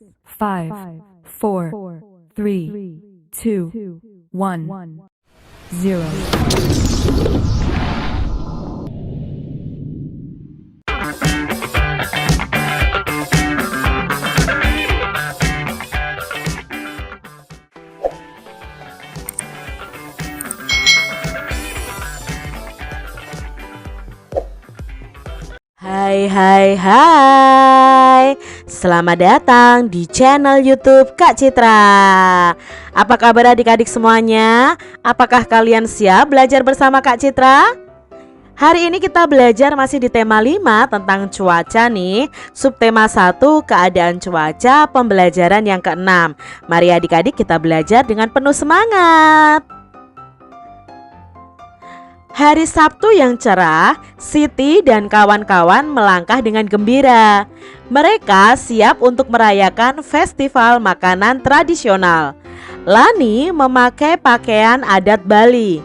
5, 4, 3, 2, 1, 0. Hai, selamat datang di channel YouTube Kak Citra. Apa kabar adik-adik semuanya? Apakah kalian siap belajar bersama Kak Citra? Hari ini kita belajar masih di tema 5 tentang cuaca nih. Subtema 1 keadaan cuaca, pembelajaran yang ke-6. Mari adik-adik kita belajar dengan penuh semangat. Hari Sabtu yang cerah, Siti dan kawan-kawan melangkah dengan gembira. Mereka siap untuk merayakan festival makanan tradisional. Lani memakai pakaian adat Bali,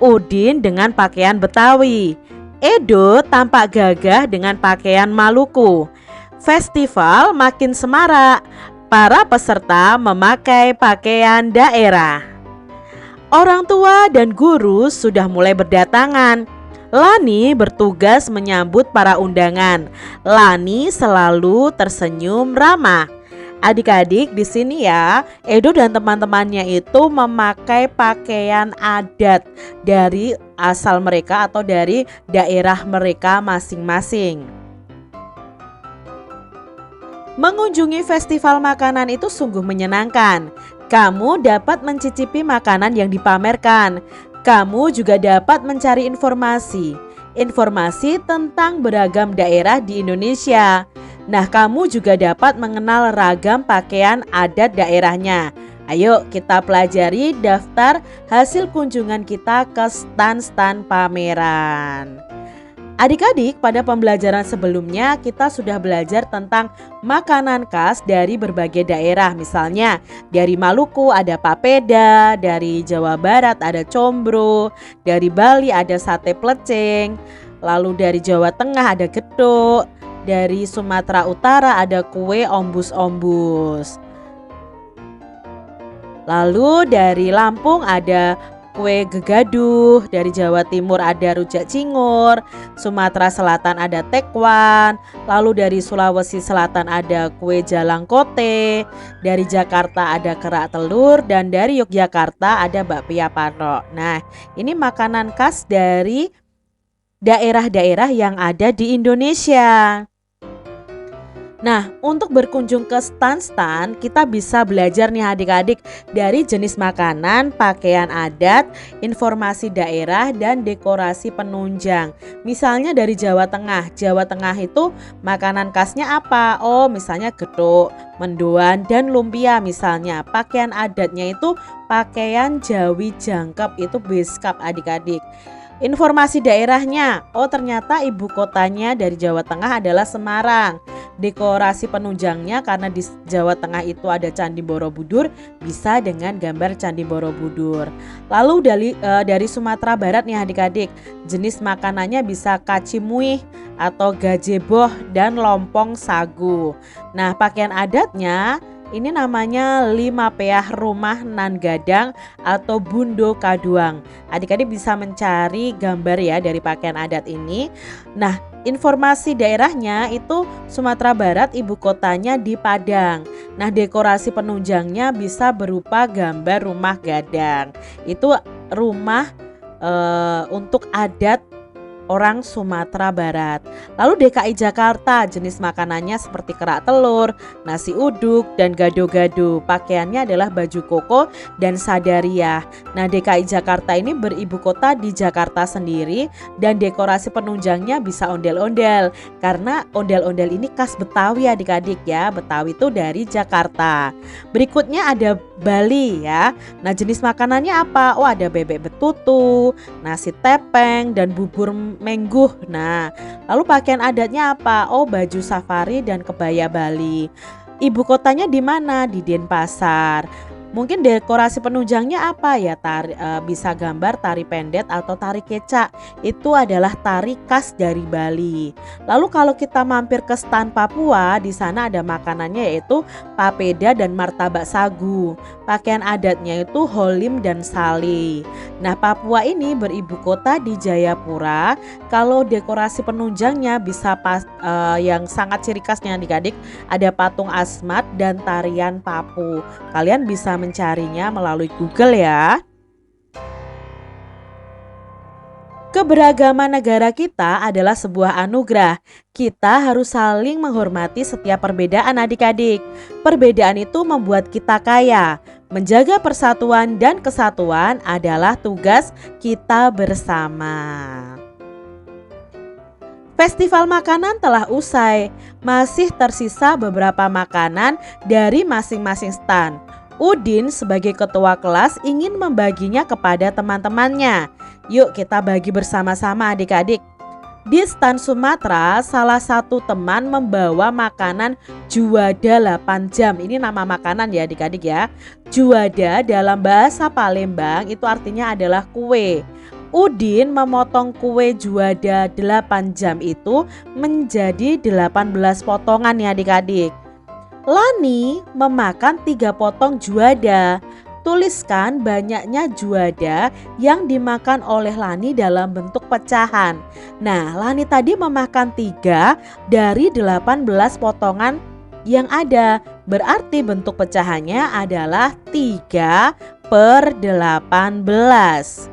Udin dengan pakaian Betawi, Edo tampak gagah dengan pakaian Maluku. Festival makin semarak, para peserta memakai pakaian daerah. Orang tua dan guru sudah mulai berdatangan. Lani bertugas menyambut para undangan. Lani selalu tersenyum ramah. Adik-adik di sini ya, Edo dan teman-temannya itu memakai pakaian adat dari asal mereka atau dari daerah mereka masing-masing. Mengunjungi festival makanan itu sungguh menyenangkan. Kamu dapat mencicipi makanan yang dipamerkan. Kamu juga dapat mencari informasi tentang beragam daerah di Indonesia. Nah, kamu juga dapat mengenal ragam pakaian adat daerahnya. Ayo kita pelajari daftar hasil kunjungan kita ke stan-stan pameran. Adik-adik, pada pembelajaran sebelumnya kita sudah belajar tentang makanan khas dari berbagai daerah. Misalnya dari Maluku ada papeda, dari Jawa Barat ada combro, dari Bali ada sate plecing, lalu dari Jawa Tengah ada getuk, dari Sumatera Utara ada kue ombus-ombus. Lalu dari Lampung ada kue gegaduh, dari Jawa Timur ada rujak cingur, Sumatera Selatan ada tekwan, lalu dari Sulawesi Selatan ada kue jalangkote, dari Jakarta ada kerak telur, dan dari Yogyakarta ada bakpia patok. Nah, ini makanan khas dari daerah-daerah yang ada di Indonesia. Nah, untuk berkunjung ke stan-stan, kita bisa belajar nih adik-adik dari jenis makanan, pakaian adat, informasi daerah, dan dekorasi penunjang. Misalnya dari Jawa Tengah. Jawa Tengah itu makanan khasnya apa? Oh, misalnya getuk, mendoan, dan lumpia misalnya. Pakaian adatnya itu pakaian Jawi Jangkep, itu beskap adik-adik. Informasi daerahnya, oh ternyata ibu kotanya dari Jawa Tengah adalah Semarang. Dekorasi penunjangnya karena di Jawa Tengah itu ada Candi Borobudur, bisa dengan gambar Candi Borobudur. Lalu dari Sumatera Barat nih adik-adik, jenis makanannya bisa kacimuih atau gajeboh dan lompong sagu. Nah, pakaian adatnya ini namanya lima peah rumah nan gadang atau bundo kaduang. Adik-adik bisa mencari gambar ya dari pakaian adat ini. Nah, informasi daerahnya itu Sumatera Barat, ibu kotanya di Padang. Nah, dekorasi penunjangnya bisa berupa gambar rumah gadang. Itu rumah untuk adat orang Sumatera Barat. Lalu DKI Jakarta, jenis makanannya seperti kerak telur, nasi uduk, dan gado-gado. Pakaiannya adalah baju koko dan sadariah. Nah, DKI Jakarta ini beribu kota di Jakarta sendiri, dan dekorasi penunjangnya bisa ondel-ondel. Karena ondel-ondel ini khas Betawi adik-adik ya. Betawi itu dari Jakarta. Berikutnya ada Bali ya. Nah, jenis makanannya apa? Oh, ada bebek betutu, nasi tepeng, dan bubur mengguh. Nah, lalu pakaian adatnya apa? Oh, baju safari dan kebaya Bali. Ibu kotanya di mana? Di Denpasar. Mungkin dekorasi penunjangnya apa ya? Bisa gambar tari pendet atau tari kecak. Itu adalah tari khas dari Bali. Lalu kalau kita mampir ke stan Papua, di sana ada makanannya yaitu papeda dan martabak sagu. Pakaian adatnya itu holim dan sali. Nah, Papua ini beribu kota di Jayapura. Kalau dekorasi penunjangnya bisa yang sangat ciri khasnya adik-adik ada patung Asmat dan tarian Papu. Kalian bisa mencarinya melalui Google ya. Keberagaman negara kita adalah sebuah anugerah. Kita harus saling menghormati setiap perbedaan adik-adik. Perbedaan itu membuat kita kaya. Menjaga persatuan dan kesatuan adalah tugas kita bersama. Festival makanan telah usai. Masih tersisa beberapa makanan dari masing-masing stan. Udin sebagai ketua kelas ingin membaginya kepada teman-temannya. Yuk kita bagi bersama-sama adik-adik. Di stan Sumatera, salah satu teman membawa makanan juwada 8 jam. Ini nama makanan ya adik-adik ya. Juwada dalam bahasa Palembang itu artinya adalah kue. Udin memotong kue juwada 8 jam itu menjadi 18 potongan ya adik-adik. Lani memakan 3 potong juwada. Tuliskan banyaknya juwada yang dimakan oleh Lani dalam bentuk pecahan. Nah, Lani tadi memakan 3 dari 18 potongan yang ada. Berarti bentuk pecahannya adalah 3/18.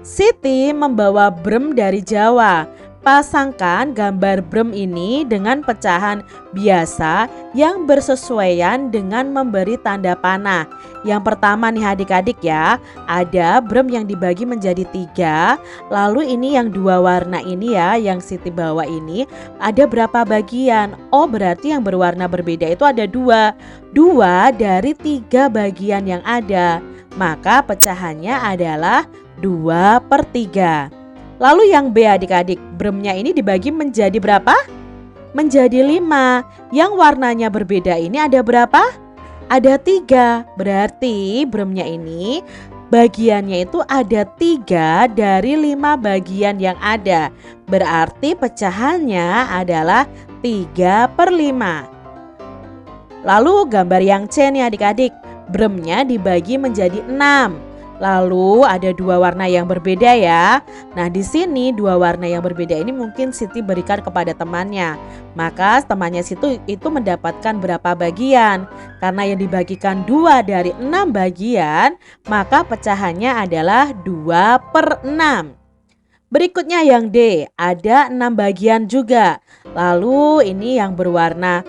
Siti membawa brem dari Jawa. Pasangkan gambar brem ini dengan pecahan biasa yang bersesuaian dengan memberi tanda panah. Yang pertama nih adik-adik ya, ada brem yang dibagi menjadi 3. Lalu ini yang 2 warna ini ya, yang Siti bawa ini ada berapa bagian? Oh, berarti yang berwarna berbeda itu ada 2. 2 dari 3 bagian yang ada. Maka pecahannya adalah 2/3. Lalu yang B adik-adik, bremnya ini dibagi menjadi berapa? Menjadi 5. Yang warnanya berbeda ini ada berapa? Ada 3. Berarti bremnya ini bagiannya itu ada 3 dari 5 bagian yang ada. Berarti pecahannya adalah 3/5. Lalu gambar yang C nih adik-adik, bremnya dibagi menjadi 6. Lalu ada 2 warna yang berbeda ya. Nah, di sini 2 warna yang berbeda ini mungkin Siti berikan kepada temannya. Maka temannya Siti itu mendapatkan berapa bagian? Karena yang dibagikan 2 dari 6 bagian, maka pecahannya adalah 2/6. Berikutnya yang D, ada 6 bagian juga. Lalu ini yang berwarna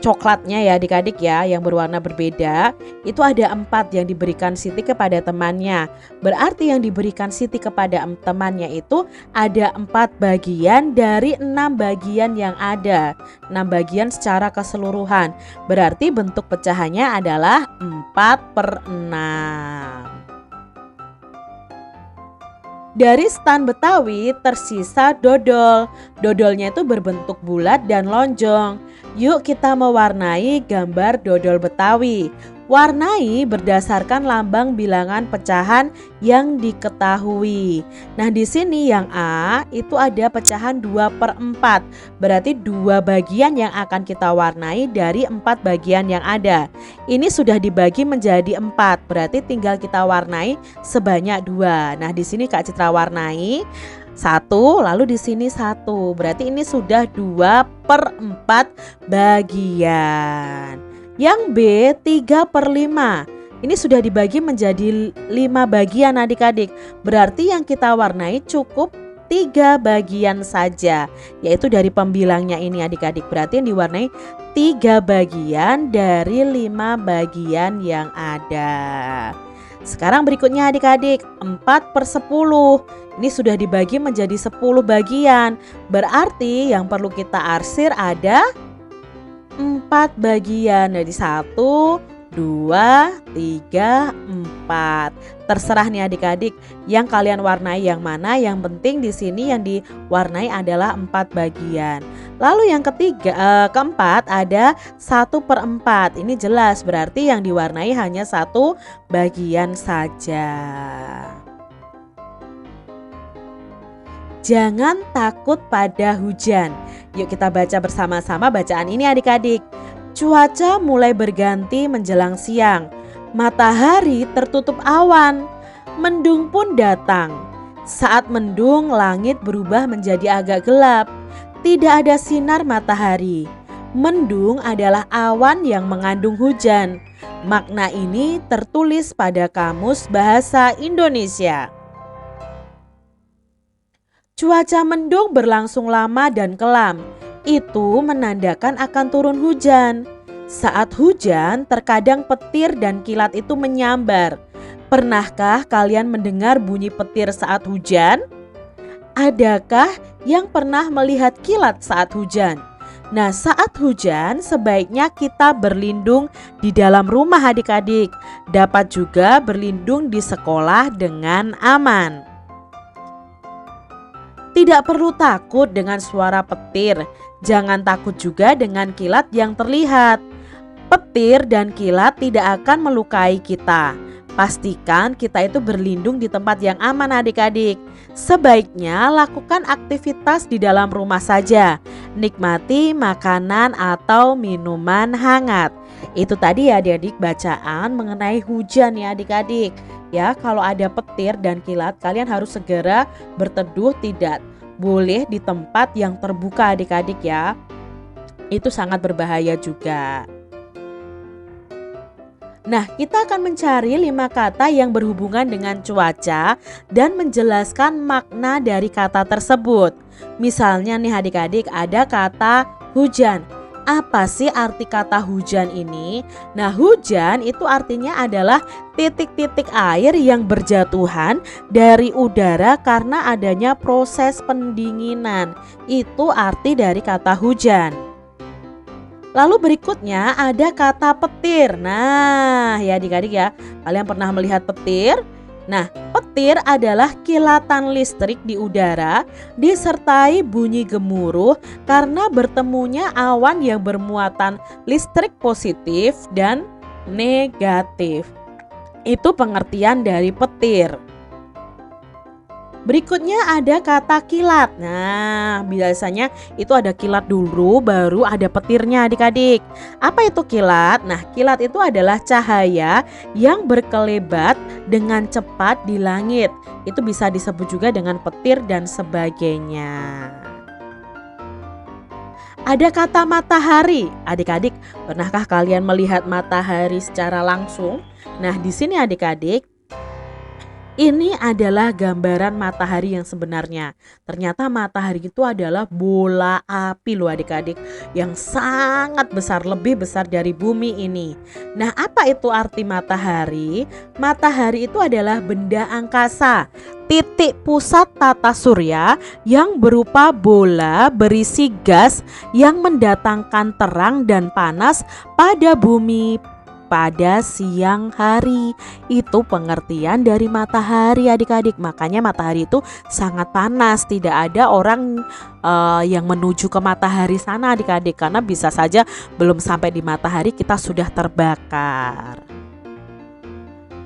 coklatnya ya adik-adik ya, yang berwarna berbeda. Itu ada 4 yang diberikan Siti kepada temannya. Berarti yang diberikan Siti kepada temannya itu ada 4 bagian dari 6 bagian yang ada. 6 bagian secara keseluruhan. Berarti bentuk pecahannya adalah 4/6. Dari stan Betawi tersisa dodol. Dodolnya itu berbentuk bulat dan lonjong. Yuk kita mewarnai gambar dodol Betawi. Warnai berdasarkan lambang bilangan pecahan yang diketahui. Nah, di sini yang A itu ada pecahan 2/4. Berarti 2 bagian yang akan kita warnai dari 4 bagian yang ada. Ini sudah dibagi menjadi 4. Berarti tinggal kita warnai sebanyak 2. Nah, di sini Kak Citra warnai 1, lalu di sini 1. Berarti ini sudah 2/4 bagian. Yang B 3/5. Ini sudah dibagi menjadi 5 bagian adik-adik. Berarti yang kita warnai cukup 3 bagian saja, yaitu dari pembilangnya ini adik-adik. Berarti yang diwarnai 3 bagian dari 5 bagian yang ada. Sekarang berikutnya adik-adik, 4/10. Ini sudah dibagi menjadi 10 bagian. Berarti yang perlu kita arsir ada 4 bagian. Dari 1, 2, 3, 4. Terserah nih adik-adik yang kalian warnai yang mana. Yang penting di sini yang diwarnai adalah 4 bagian. Lalu yang keempat ada 1/4. Ini jelas berarti yang diwarnai hanya 1 bagian saja. Jangan takut pada hujan. Yuk kita baca bersama-sama bacaan ini adik-adik. Cuaca mulai berganti menjelang siang. Matahari tertutup awan. Mendung pun datang. Saat mendung, langit berubah menjadi agak gelap. Tidak ada sinar matahari. Mendung adalah awan yang mengandung hujan. Makna ini tertulis pada Kamus Bahasa Indonesia. Cuaca mendung berlangsung lama dan kelam. Itu menandakan akan turun hujan. Saat hujan, terkadang petir dan kilat itu menyambar. Pernahkah kalian mendengar bunyi petir saat hujan? Adakah yang pernah melihat kilat saat hujan? Nah, saat hujan sebaiknya kita berlindung di dalam rumah adik-adik. Dapat juga berlindung di sekolah dengan aman. Tidak perlu takut dengan suara petir. Jangan takut juga dengan kilat yang terlihat. Petir dan kilat tidak akan melukai kita. Pastikan kita itu berlindung di tempat yang aman adik-adik. Sebaiknya lakukan aktivitas di dalam rumah saja. Nikmati makanan atau minuman hangat. Itu tadi ya adik-adik bacaan mengenai hujan ya adik-adik. Ya, kalau ada petir dan kilat kalian harus segera berteduh, tidak boleh di tempat yang terbuka adik-adik ya. Itu sangat berbahaya juga. Nah, kita akan mencari 5 kata yang berhubungan dengan cuaca dan menjelaskan makna dari kata tersebut. Misalnya nih adik-adik ada kata hujan. Apa sih arti kata hujan ini? Nah, hujan itu artinya adalah titik-titik air yang berjatuhan dari udara karena adanya proses pendinginan. Itu arti dari kata hujan. Lalu berikutnya ada kata petir. Nah, ya adik-adik ya, kalian pernah melihat petir? Nah, petir adalah kilatan listrik di udara disertai bunyi gemuruh karena bertemunya awan yang bermuatan listrik positif dan negatif. Itu pengertian dari petir. Berikutnya ada kata kilat. Nah, biasanya itu ada kilat dulu baru ada petirnya adik-adik. Apa itu kilat? Nah, kilat itu adalah cahaya yang berkelebat dengan cepat di langit. Itu bisa disebut juga dengan petir dan sebagainya. Ada kata matahari. Adik-adik, pernahkah kalian melihat matahari secara langsung? Nah, di sini adik-adik, ini adalah gambaran matahari yang sebenarnya. Ternyata matahari itu adalah bola api loh adik-adik, yang sangat besar, lebih besar dari bumi ini. Nah, apa itu arti matahari? Matahari itu adalah benda angkasa, titik pusat tata surya yang berupa bola berisi gas yang mendatangkan terang dan panas pada bumi pada siang hari. Itu pengertian dari matahari adik-adik. Makanya matahari itu sangat panas. Tidak ada orang yang menuju ke matahari sana adik-adik, karena bisa saja belum sampai di matahari kita sudah terbakar.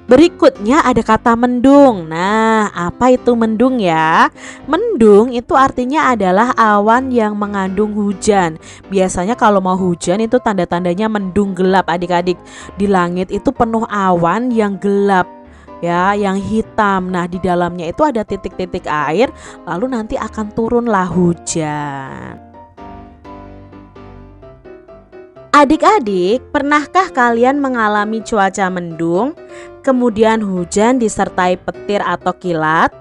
Berikutnya ada kata mendung. Nah, apa itu mendung ya? Mendung itu artinya adalah awan yang mengandung hujan. Biasanya kalau mau hujan itu tanda-tandanya mendung gelap adik-adik. Di langit itu penuh awan yang gelap ya, yang hitam. Nah, di dalamnya itu ada titik-titik air, lalu nanti akan turunlah hujan. Adik-adik, pernahkah kalian mengalami cuaca mendung, kemudian hujan disertai petir atau kilat?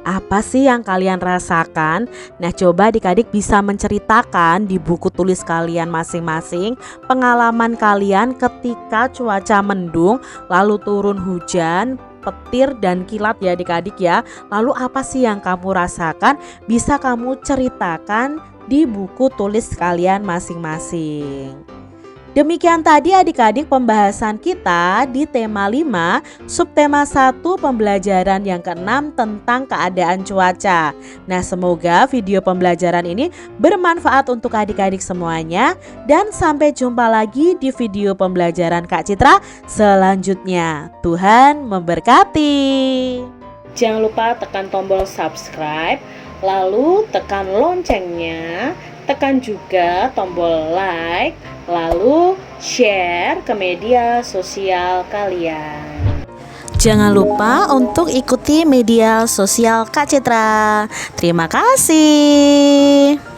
Apa sih yang kalian rasakan? Nah, coba adik-adik bisa menceritakan di buku tulis kalian masing-masing pengalaman kalian ketika cuaca mendung, lalu turun hujan, petir dan kilat ya adik-adik ya. Lalu apa sih yang kamu rasakan? Bisa kamu ceritakan di buku tulis kalian masing-masing. Demikian tadi adik-adik pembahasan kita di tema 5, subtema 1 pembelajaran yang ke-6 tentang keadaan cuaca. Nah, semoga video pembelajaran ini bermanfaat untuk adik-adik semuanya. Dan sampai jumpa lagi di video pembelajaran Kak Citra selanjutnya. Tuhan memberkati. Jangan lupa tekan tombol subscribe, lalu tekan loncengnya, tekan juga tombol like, lalu share ke media sosial kalian. Jangan lupa untuk ikuti media sosial Kak Citra. Terima kasih.